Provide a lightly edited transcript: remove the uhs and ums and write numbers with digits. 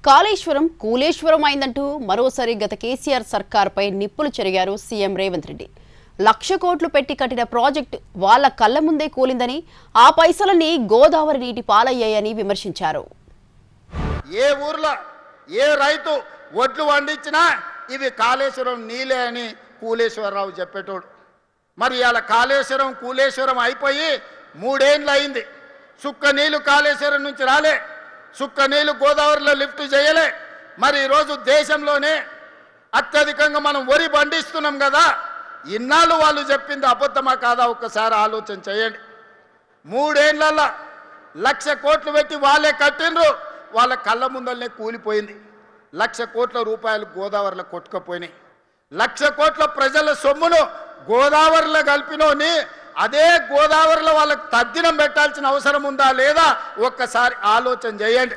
కాళేశ్వరం కూలేశ్వరం అయిందంటూ మరోసారి గత కేసీఆర్ సర్కార్పై నిప్పులు చెరిగారు సీఎం రేవంత్ రెడ్డి. 1,00,000 కోట్లు పెట్టి కట్టిన ప్రాజెక్టు వాళ్ళ కళ్ల ముందే కూలిందని, ఆ పైసలని గోదావరి నీటి పాలయ్యాయని విమర్శించారు. ఏ ఊర్లో ఏ రైతు వడ్లు పండించినా ఇవి కాళేశ్వరం నీలే అని కూలేశ్వరరావు చెప్పేటోడు. మరి ఇలా కాళేశ్వరం కూలేశ్వరం అయిపోయి 3 ఏళ్ళు అయింది. సుక్క నీళ్లు కాళేశ్వరం నుంచి రాలే, సుక్క నీళ్లు గోదావరిలో లిఫ్ట్ చేయలే. మరి ఈరోజు దేశంలోనే అత్యధికంగా మనం వరి పండిస్తున్నాం కదా, ఇన్నాళ్ళు వాళ్ళు చెప్పింది అబద్ధమా కాదా ఒక్కసారి ఆలోచన చేయండి. 3 ఏళ్లలో 1,00,000 కోట్లు పెట్టి వాళ్ళే కట్టిండ్రు, వాళ్ళ కళ్ళ ముందరనే కూలిపోయింది. 1,00,000 కోట్ల రూపాయలు గోదావరిలో కొట్టుకుపోయినాయి. 1,00,000 కోట్ల ప్రజల సొమ్మును గోదావరిలో కలిపినోని అదే గోదావరిలో వాళ్ళకి తద్దినం పెట్టాల్సిన అవసరం ఉందా లేదా ఒక్కసారి ఆలోచన చేయండి.